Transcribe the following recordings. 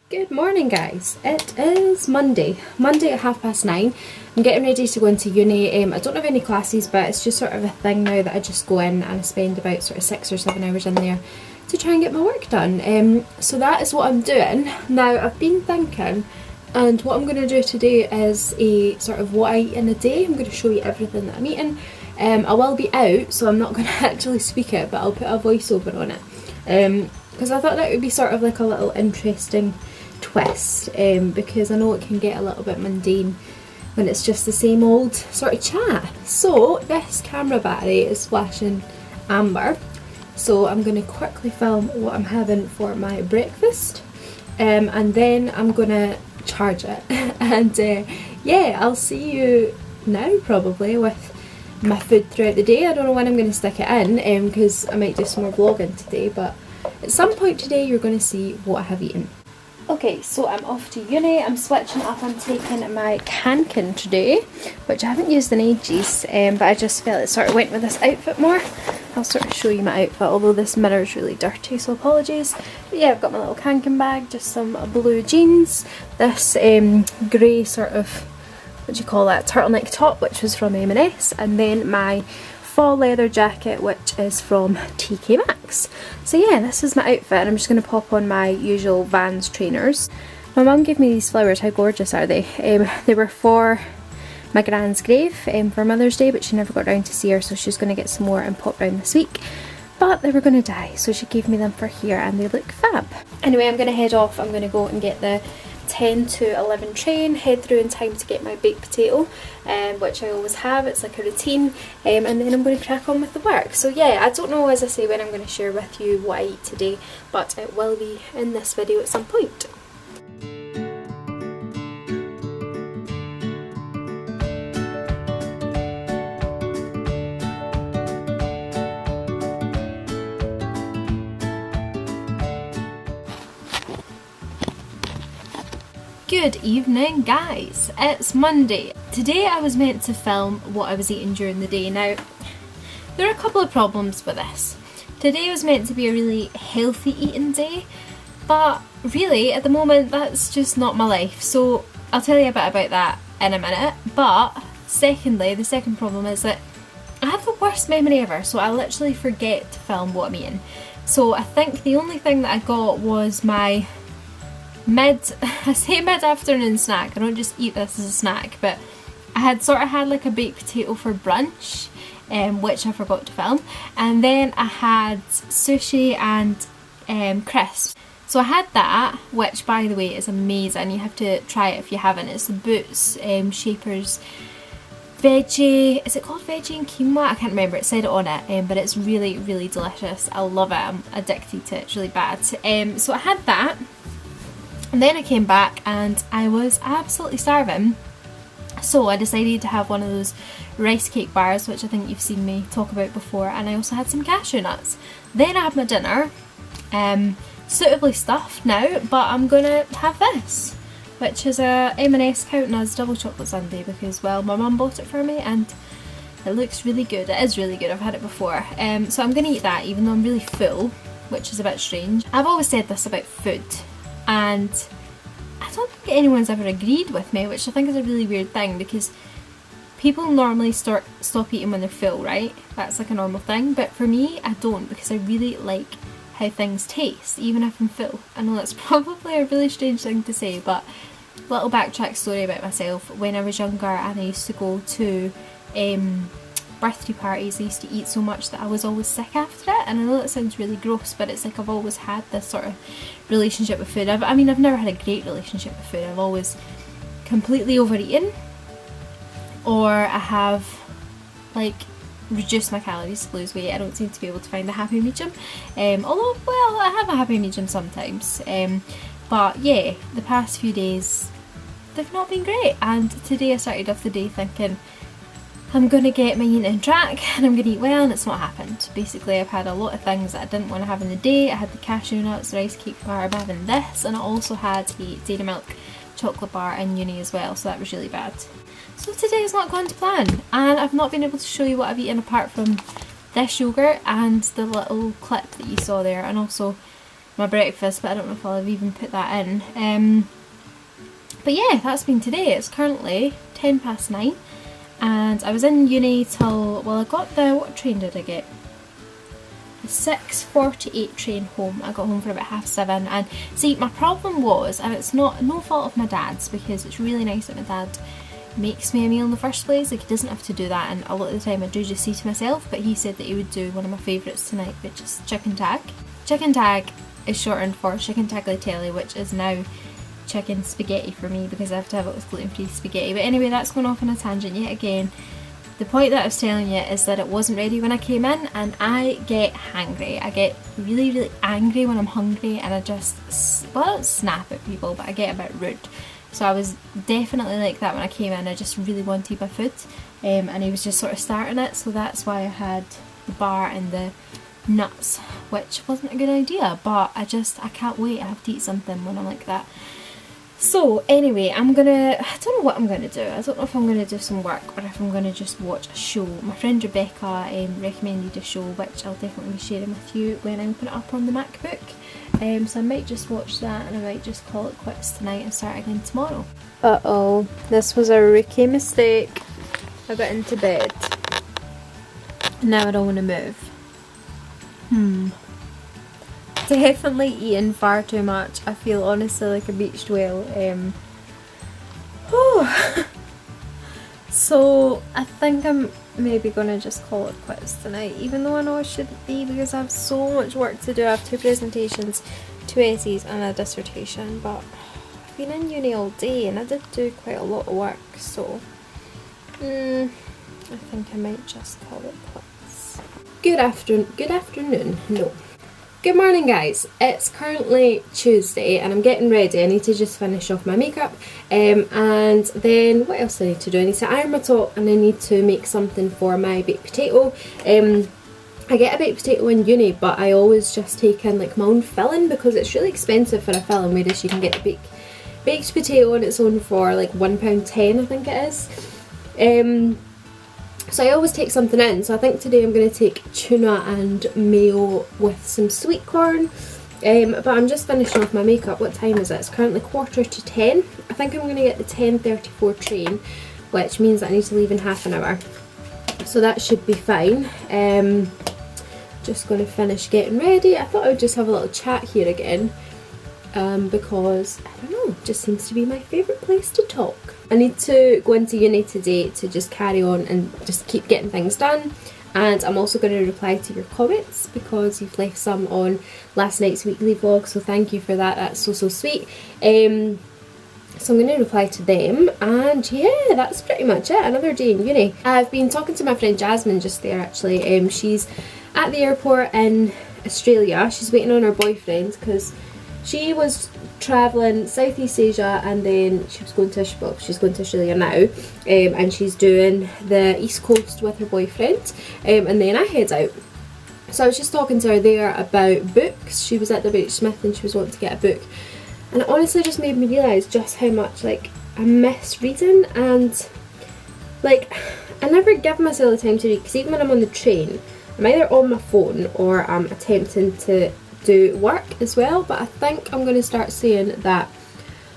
Good morning guys, it is Monday at 9:30. I'm getting ready to go into uni. I don't have any classes, but it's just sort of a thing now that I just go in and I spend about sort of 6 or 7 hours in there to try and get my work done. So that is what I'm doing. Now I've been thinking, and what I'm going to do today is a sort of what I eat in a day. I'm going to show you everything that I'm eating. I will be out, so I'm not going to actually speak it, but I'll put a voiceover on it. Because I thought that would be sort of like a little interesting twist, because I know it can get a little bit mundane when it's just the same old sort of chat. So this camera battery is flashing amber, so I'm going to quickly film what I'm having for my breakfast, and then I'm going to charge it and yeah, I'll see you now probably with my food throughout the day. I don't know when I'm going to stick it in, because I might do some more vlogging today, but at some point today you're going to see what I have eaten. Okay, so I'm off to uni. I'm switching up. I'm taking my cancan today, which I haven't used in ages, but I just felt it sort of went with this outfit more. I'll sort of show you my outfit, although this mirror is really dirty, so apologies. But yeah, I've got my little cancan bag, just some blue jeans, this grey sort of, what do you call that, turtleneck top, which was from M&S, and then my fall leather jacket, which is from TK Maxx. So yeah, this is my outfit, and I'm just going to pop on my usual Vans trainers. My mum gave me these flowers. How gorgeous are they? They were for my gran's grave for Mother's Day, but she never got round to see her, so she's going to get some more and pop round this week. But they were going to die, so she gave me them for here, and they look fab. Anyway, I'm going to head off. I'm going to go and get the 10 to 11 train, head through in time to get my baked potato, which I always have. It's like a routine, and then I'm going to crack on with the work. So yeah, I don't know, as I say, when I'm going to share with you what I eat today, but it will be in this video at some point. Good evening guys, it's Monday. Today I was meant to film what I was eating during the day. Now, there are a couple of problems with this. Today was meant to be a really healthy eating day, but really at the moment that's just not my life. So I'll tell you a bit about that in a minute. But secondly, the second problem is that I have the worst memory ever, so I literally forget to film what I'm eating. So I think the only thing that I got was my mid-afternoon snack. I don't just eat this as a snack, but I had sort of had like a baked potato for brunch, which I forgot to film, and then I had sushi and crisps. So I had that, which by the way is amazing. You have to try it if you haven't. It's the Boots Shapers veggie, is it called veggie and quinoa? I can't remember, it said it on it, but it's really, really delicious. I love it, I'm addicted to it, it's really bad. So I had that. And then I came back and I was absolutely starving, so I decided to have one of those rice cake bars, which I think you've seen me talk about before, and I also had some cashew nuts. Then I had my dinner, suitably stuffed now, but I'm gonna have this, which is a M&S counting as double chocolate sundae because, well, my mum bought it for me and it looks really good. It is really good, I've had it before. So I'm gonna eat that even though I'm really full, which is a bit strange. I've always said this about food, and I don't think anyone's ever agreed with me, which I think is a really weird thing, because people normally stop eating when they're full, right? That's like a normal thing, but for me, I don't, because I really like how things taste, even if I'm full. I know that's probably a really strange thing to say, but little backtrack story about myself. When I was younger and I used to go to birthday parties, I used to eat so much that I was always sick after it, and I know that sounds really gross, but it's like I've always had this sort of relationship with food. I mean, I've never had a great relationship with food. I've always completely overeaten, or I have like reduced my calories to lose weight. I don't seem to be able to find a happy medium, although, well, I have a happy medium sometimes, but yeah, the past few days they've not been great, and today I started off the day thinking I'm going to get my eating on track and I'm going to eat well, and it's not happened. Basically, I've had a lot of things that I didn't want to have in the day. I had the cashew nuts, the rice cake bar, I'm having this, and I also had a dairy milk chocolate bar in uni as well, so that was really bad. So today has not gone to plan, and I've not been able to show you what I've eaten apart from this yogurt and the little clip that you saw there, and also my breakfast, but I don't know if I'll have even put that in. But yeah, that's been today. It's currently 9:10 and I was in uni till, well, I got the, what train did I get? The 6:48 train home. I got home for about 7:30, and see, my problem was, and it's no fault of my dad's, because it's really nice that my dad makes me a meal in the first place. Like, he doesn't have to do that, and a lot of the time I do just see to myself, but he said that he would do one of my favourites tonight, which is chicken tag. Chicken tag is shortened for chicken tagliatelle, which is now chicken spaghetti for me, because I have to have it with gluten-free spaghetti. But anyway, that's going off on a tangent yet again. The point that I was telling you is that it wasn't ready when I came in, and I get hangry. I get really, really angry when I'm hungry, and I just, well, I don't snap at people, but I get a bit rude. So I was definitely like that when I came in. I just really wanted my food, and he was just sort of starting it, so that's why I had the bar and the nuts, which wasn't a good idea, but I can't wait. I have to eat something when I'm like that. So anyway, I don't know what I'm gonna do. I don't know if I'm gonna do some work or if I'm gonna just watch a show. My friend Rebecca recommended a show, which I'll definitely be sharing with you when I open it up on the MacBook. So I might just watch that, and I might just call it quits tonight and start again tomorrow. Uh-oh, this was a rookie mistake. I got into bed. Now I don't want to move. Definitely eating far too much. I feel honestly like a beached whale. So I think I'm maybe gonna just call it quits tonight, even though I know I shouldn't be, because I have so much work to do. I have 2 presentations, 2 essays and a dissertation, but I've been in uni all day and I did do quite a lot of work, so I think I might just call it quits. Good afternoon, no. Good morning guys, it's currently Tuesday and I'm getting ready. I need to just finish off my makeup, and then what else do I need to do? I need to iron my top, and I need to make something for my baked potato. I get a baked potato in uni, but I always just take in like my own filling, because it's really expensive for a filling, whereas you can get the baked potato on its own for like £1.10 I think it is. So I always take something in, so I think today I'm going to take tuna and mayo with some sweet corn. But I'm just finishing off my makeup. What time is it? It's currently 10:15. I think I'm going to get the 10:34 train, which means that I need to leave in half an hour. So that should be fine. Just going to finish getting ready. I thought I would just have a little chat here again, because, I don't know, it just seems to be my favourite place to talk. I need to go into uni today to just carry on and just keep getting things done, and I'm also going to reply to your comments, because you've left some on last night's weekly vlog, so thank you for that. That's so sweet. So I'm going to reply to them, and yeah, that's pretty much it. Another day in uni. I've been talking to my friend Jasmine just there actually. She's at the airport in Australia. She's waiting on her boyfriend, because she was travelling Southeast Asia, and then she was going to, well, she's going to Australia now, and she's doing the East Coast with her boyfriend, and then I head out. So I was just talking to her there about books. She was at the British Smith and she was wanting to get a book, and it honestly just made me realise just how much like I miss reading, and like I never give myself the time to read, because even when I'm on the train I'm either on my phone or I'm attempting to do work as well. But I think I'm going to start saying that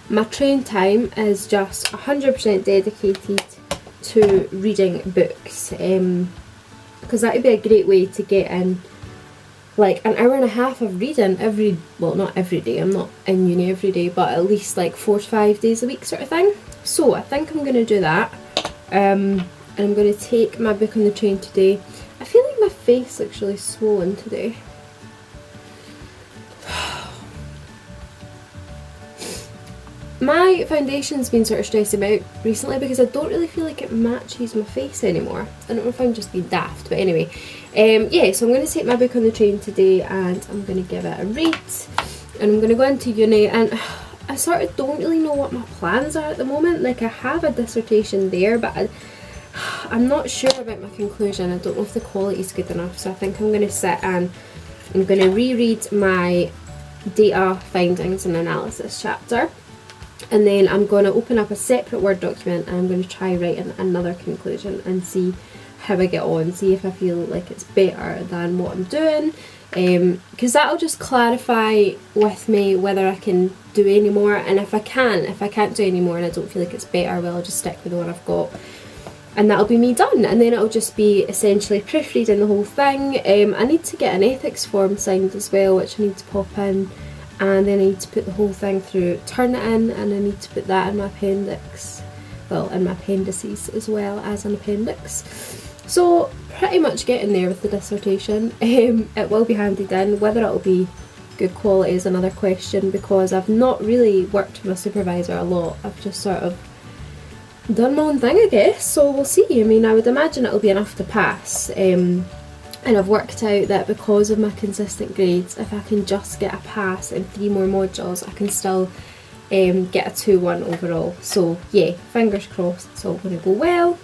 my train time is just 100% dedicated to reading books, because that would be a great way to get in like an hour and a half of reading every, well, not every day, I'm not in uni every day, but at least like 4 to 5 days a week sort of thing. So I think I'm going to do that, and I'm going to take my book on the train today. I feel like my face looks really swollen today. My foundation's been sort of stressing me out recently, because I don't really feel like it matches my face anymore. I don't know if I'm just being daft, but anyway. Yeah, so I'm going to take my book on the train today, and I'm going to give it a read, and I'm going to go into uni, and I sort of don't really know what my plans are at the moment. Like, I have a dissertation there, but I'm not sure about my conclusion. I don't know if the quality is good enough, so I think I'm going to sit and I'm going to reread my data findings and analysis chapter. And then I'm going to open up a separate Word document, and I'm going to try writing another conclusion and see how I get on, see if I feel like it's better than what I'm doing. because that'll just clarify with me whether I can do any more, and if I can't do any more and I don't feel like it's better, well, I'll just stick with the one I've got, and that'll be me done. And then it'll just be essentially proofreading the whole thing. I need to get an ethics form signed as well, which I need to pop in, and then I need to put the whole thing through Turnitin, and I need to put that in my appendix, well, in my appendices as well as an appendix. So pretty much getting there with the dissertation. It will be handed in. Whether it'll be good quality is another question, because I've not really worked with my supervisor a lot. I've just sort of done my own thing, I guess, so we'll see. I mean, I would imagine it'll be enough to pass, and I've worked out that because of my consistent grades, if I can just get a pass in 3 more modules, I can still get a 2-1 overall. So yeah, fingers crossed it's all going to go well.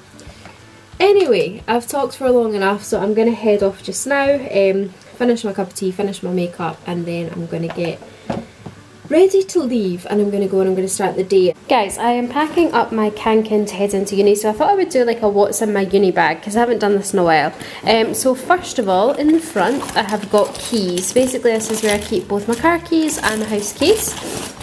Anyway, I've talked for long enough, so I'm going to head off just now, finish my cup of tea, finish my makeup, and then I'm going to get ready to leave, and I'm going to go and I'm going to start the day. Guys, I am packing up my can to head into uni, so I thought I would do like a what's in my uni bag, because I haven't done this in a while. So first of all, in the front I have got keys. Basically this is where I keep both my car keys and the house keys.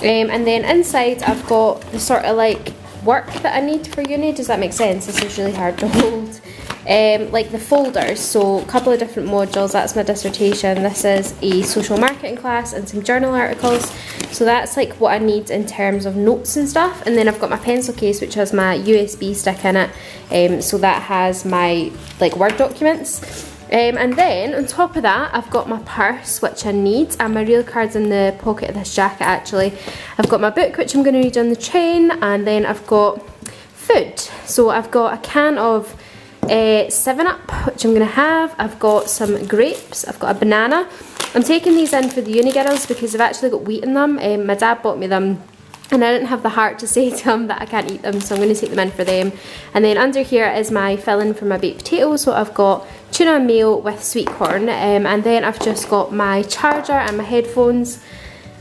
And then inside I've got the sort of like work that I need for uni. Does that make sense? This is really hard to hold. Like the folders, so a couple of different modules. That's my dissertation. This is a social marketing class and some journal articles, so that's like what I need in terms of notes and stuff. And then I've got my pencil case, which has my USB stick in it, so that has my like Word documents. And then on top of that I've got my purse, which I need, and my real card's in the pocket of this jacket actually. I've got my book, which I'm going to read on the train, and then I've got food. So I've got a can of 7-Up, which I'm going to have. I've got some grapes, I've got a banana. I'm taking these in for the uni girls because they've actually got wheat in them. My dad bought me them, and I didn't have the heart to say to them that I can't eat them, so I'm going to take them in for them. And then under here is my filling for my baked potatoes, so I've got tuna and meal with sweet corn, and then I've just got my charger and my headphones,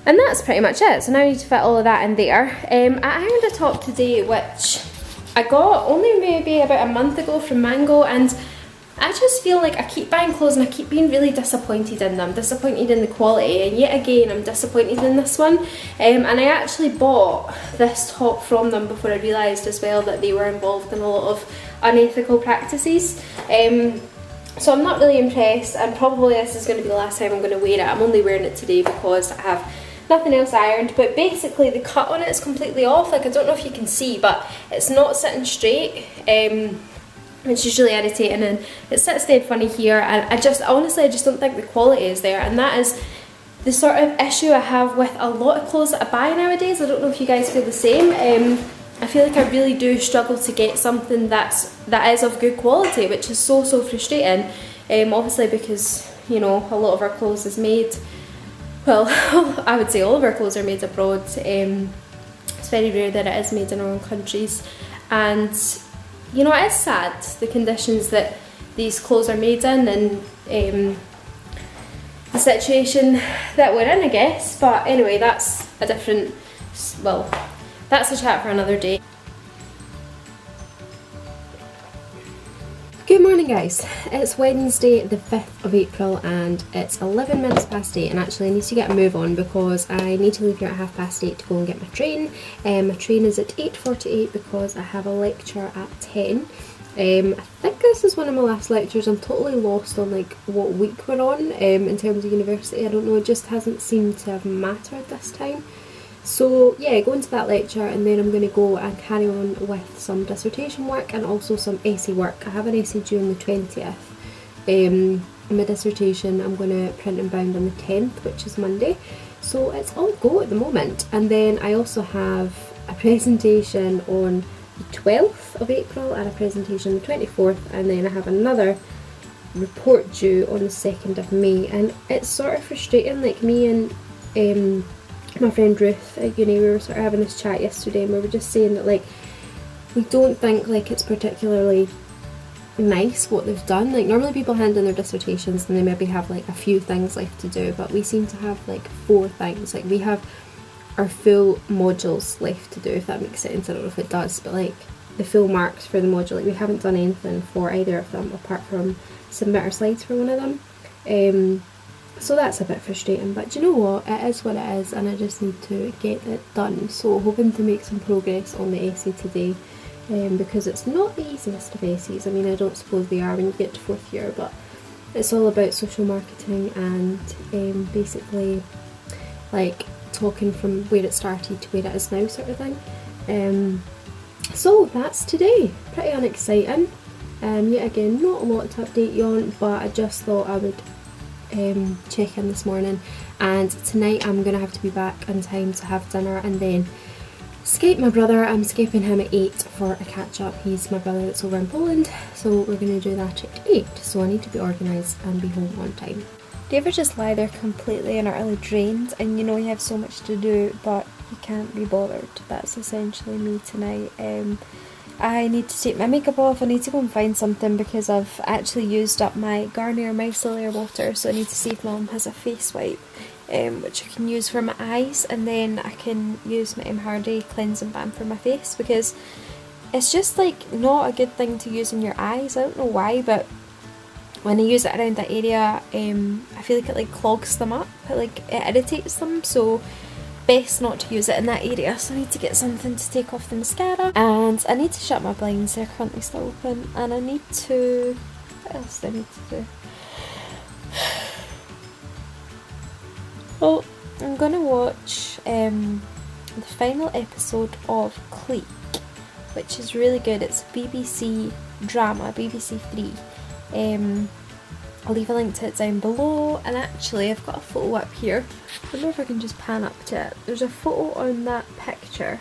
and that's pretty much it. So now I need to fit all of that in there. I ironed a top today, which I got only maybe about a month ago from Mango, and I just feel like I keep buying clothes and I keep being really disappointed in them, disappointed in the quality, and yet again I'm disappointed in this one. And I actually bought this top from them before I realised as well that they were involved in a lot of unethical practices. So I'm not really impressed, and probably this is going to be the last time I'm going to wear it. I'm only wearing it today because I have nothing else ironed, but basically the cut on it is completely off. Like, I don't know if you can see, but it's not sitting straight, which is really irritating, and it sits dead funny here, and honestly I just don't think the quality is there, and that is the sort of issue I have with a lot of clothes that I buy nowadays. I don't know if you guys feel the same. I feel like I really do struggle to get something that is of good quality, which is so frustrating. Obviously because, you know, a lot of our clothes is made, well, I would say all of our clothes are made abroad. It's very rare that it is made in our own countries, and you know, it is sad the conditions that these clothes are made in, and the situation that we're in, I guess. But anyway, that's a different, well, that's a chat for another day. Good morning guys, it's Wednesday the 5th of April and it's 11 minutes past 8, and actually I need to get a move on because I need to leave here at 8:30 to go and get my train. My train is at 8:48 because I have a lecture at 10. I think this is one of my last lectures. I'm totally lost on like what week we're on in terms of university. I don't know, it just hasn't seemed to have mattered this time. So yeah, going to that lecture, and then I'm going to go and carry on with some dissertation work and also some essay work. I have an essay due on the 20th. My dissertation I'm going to print and bound on the 10th, which is Monday. So it's all go at the moment. And then I also have a presentation on the 12th of April and a presentation on the 24th, and then I have another report due on the 2nd of May. And it's sort of frustrating, like me and my friend Ruth at uni, we were sort of having this chat yesterday, and we were just saying that like we don't think like it's particularly nice what they've done. Like normally people hand in their dissertations and they maybe have like a few things left to do, but we seem to have like 4 things. Like we have our full modules left to do, if that makes sense. I don't know if it does, but like the full marks for the module, like we haven't done anything for either of them apart from submit our slides for one of them. So that's a bit frustrating, but do you know what, it is what it is, and I just need to get it done. So hoping to make some progress on the essay today, because it's not the easiest of essays. I mean, I don't suppose they are when you get to 4th year, but it's all about social marketing and basically like talking from where it started to where it is now, sort of thing. So that's today, pretty unexciting. Yet again, not a lot to update you on, but I just thought I would check in this morning. And tonight I'm gonna have to be back in time to have dinner and then Skype my brother. I'm Skyping him at 8 for a catch up. He's my brother that's over in Poland, so we're gonna do that at 8. So I need to be organised and be home on time. Do you ever just lie there completely and utterly drained and you know you have so much to do but you can't be bothered? That's essentially me tonight. I need to take my makeup off. I need to go and find something because I've actually used up my Garnier Micellar water, so I need to see if Mum has a face wipe, which I can use for my eyes, and then I can use my Hardy cleansing balm for my face, because it's just like not a good thing to use in your eyes. I don't know why, but when I use it around that area, I feel like it like clogs them up, it irritates them, so best not to use it in that area. So I need to get something to take off the mascara, and I need to shut my blinds, they're currently still open, and I need to, what else do I need to do? Well, I'm gonna watch the final episode of Clique, which is really good. It's a BBC drama, BBC 3. I'll leave a link to it down below, and actually I've got a photo up here. I don't know if I can just pan up to it. There's a photo on that picture.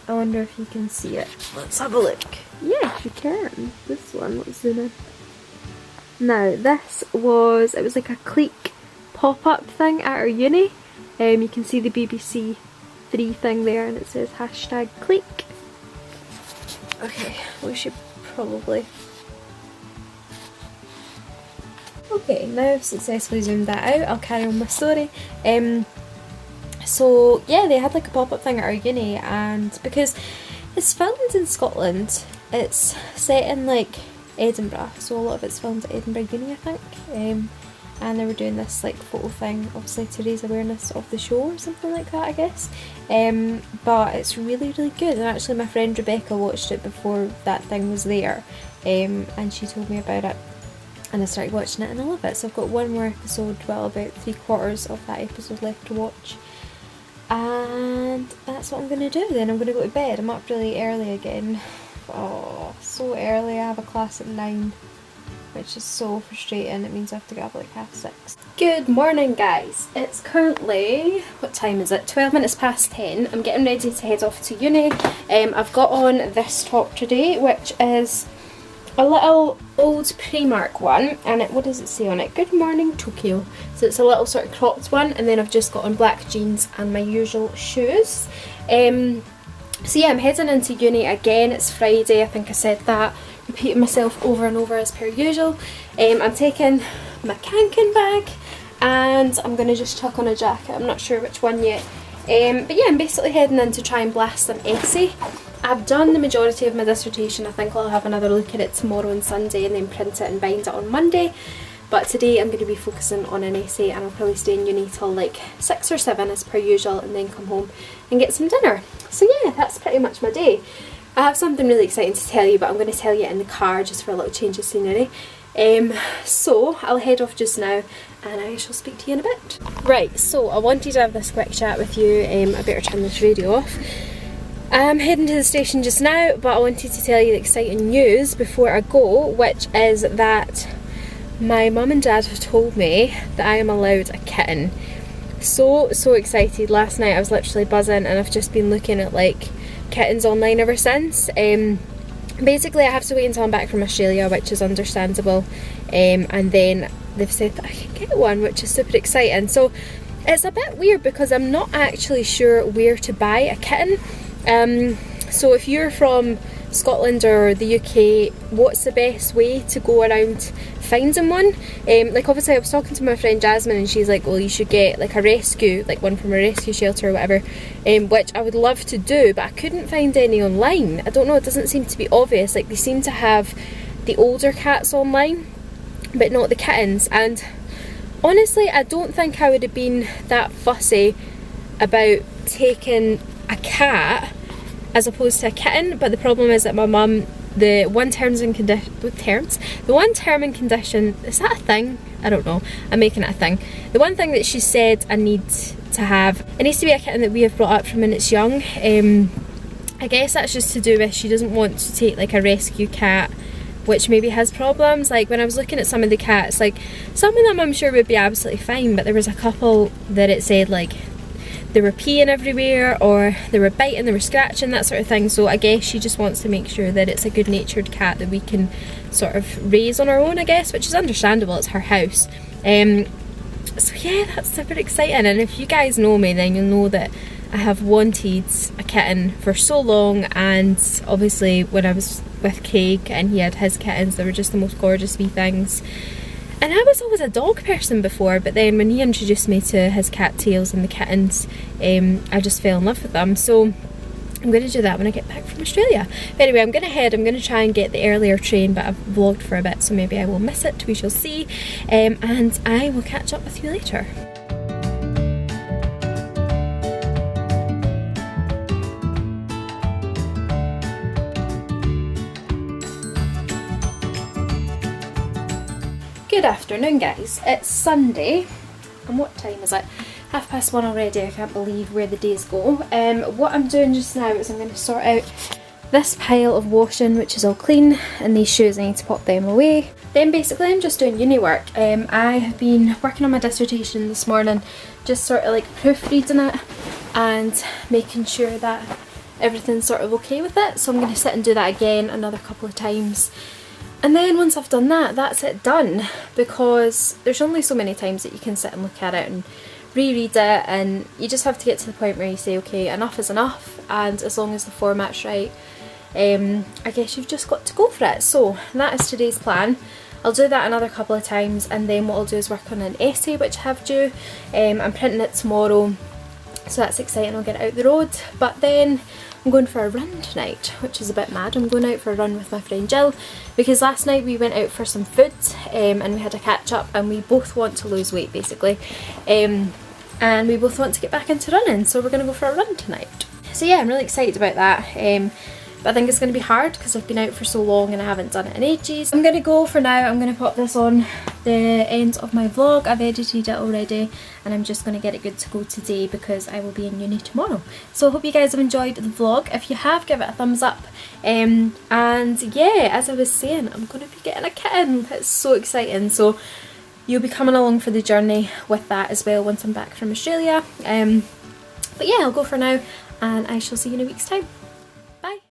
I wonder if you can see it. Let's have a look. Yes, you can. This one, let's zoom in. Now, this was, it was like a Clique pop-up thing at our uni. You can see the BBC 3 thing there, and it says hashtag Clique. Okay, we should probably... Okay, now I've successfully zoomed that out, I'll carry on my story. So yeah, they had like a pop-up thing at our uni, and because it's filmed in Scotland, it's set in like Edinburgh, so a lot of it's filmed at Edinburgh Uni, I think. And they were doing this like photo thing, obviously to raise awareness of the show or something like that, I guess. But it's really, really good, and actually my friend Rebecca watched it before that thing was there, and she told me about it. And I started watching it and I love it. So I've got one more episode, well about 3/4 of that episode left to watch. And that's what I'm going to do then. I'm going to go to bed. I'm up really early again. Oh, so early. I have a class at 9, which is so frustrating. It means I have to get up at like 6:30. Good morning, guys. It's currently, what time is it? 12 minutes past 10. I'm getting ready to head off to uni. I've got on this top today, which is a little old Primark one, and what does it say on it? Good morning Tokyo. So it's a little sort of cropped one, and then I've just got on black jeans and my usual shoes. So yeah, I'm heading into uni again. It's Friday, I think I said that, repeating myself over and over as per usual. I'm taking my Kanken bag, and I'm going to just chuck on a jacket. I'm not sure which one yet. But yeah, I'm basically heading in to try and blast an essay. I've done the majority of my dissertation. I think I'll have another look at it tomorrow and Sunday, and then print it and bind it on Monday. But today I'm going to be focusing on an essay, and I'll probably stay in uni till like 6 or 7 as per usual, and then come home and get some dinner. So yeah, that's pretty much my day. I have something really exciting to tell you, but I'm going to tell you in the car just for a little change of scenery. So I'll head off just now, and I shall speak to you in a bit. Right, so I wanted to have this quick chat with you. I better turn this radio off. I'm heading to the station just now, but I wanted to tell you the exciting news before I go, which is that my mum and dad have told me that I am allowed a kitten. So excited. Last night I was literally buzzing, and I've just been looking at like kittens online ever since. Basically I have to wait until I'm back from Australia, which is understandable, and then they've said that I can get one, which is super exciting. So it's a bit weird because I'm not actually sure where to buy a kitten. So if you're from Scotland or the UK, what's the best way to go around finding one? Like obviously I was talking to my friend Jasmine, and she's like, well, you should get like a rescue, like one from a rescue shelter or whatever, which I would love to do, but I couldn't find any online. I don't know, it doesn't seem to be obvious. Like they seem to have the older cats online, but not the kittens. And honestly, I don't think I would have been that fussy about taking a cat as opposed to a kitten, but the problem is that my mum, the one term and condition, is that a thing? I don't know, I'm making it a thing. The one thing that she said I need to have, it needs to be a kitten that we have brought up from when it's young. I guess that's just to do with she doesn't want to take like a rescue cat which maybe has problems. Like when I was looking at some of the cats, like some of them I'm sure would be absolutely fine, but there was a couple that it said like they were peeing everywhere, or they were biting, they were scratching, that sort of thing. So I guess she just wants to make sure that it's a good natured cat that we can sort of raise on our own, I guess, which is understandable, it's her house. So yeah, that's super exciting. And if you guys know me, then you'll know that I have wanted a kitten for so long, and obviously when I was with Craig and he had his kittens, they were just the most gorgeous wee things. And I was always a dog person before, but then when he introduced me to his cattails and the kittens, I just fell in love with them. So I'm going to do that when I get back from Australia. But anyway, I'm going to try and get the earlier train, but I've vlogged for a bit, so maybe I will miss it, we shall see. And I will catch up with you later. Good afternoon, guys. It's Sunday, and what time is it? 1:30 already. I can't believe where the days go. What I'm doing just now is I'm going to sort out this pile of washing, which is all clean, and these shoes, I need to pop them away. Then basically I'm just doing uni work. I have been working on my dissertation this morning, just sort of like proofreading it and making sure that everything's sort of okay with it. So I'm going to sit and do that again another couple of times. And then once I've done that, that's it done, because there's only so many times that you can sit and look at it and reread it, and you just have to get to the point where you say, okay, enough is enough, and as long as the format's right, I guess you've just got to go for it. So that is today's plan. I'll do that another couple of times, and then what I'll do is work on an essay which I have due. I'm printing it tomorrow, so that's exciting, I'll get it out the road. But then I'm going for a run tonight, which is a bit mad. I'm going out for a run with my friend Jill, because last night we went out for some food, and we had a catch up, and we both want to lose weight basically, and we both want to get back into running, so we're going to go for a run tonight. So yeah, I'm really excited about that. But I think it's going to be hard because I've been out for so long and I haven't done it in ages. I'm going to go for now. I'm going to pop this on the end of my vlog. I've edited it already, and I'm just going to get it good to go today because I will be in uni tomorrow. So I hope you guys have enjoyed the vlog. If you have, give it a thumbs up. And yeah, as I was saying, I'm going to be getting a kitten. It's so exciting. So you'll be coming along for the journey with that as well once I'm back from Australia. But yeah, I'll go for now, and I shall see you in a week's time. Bye.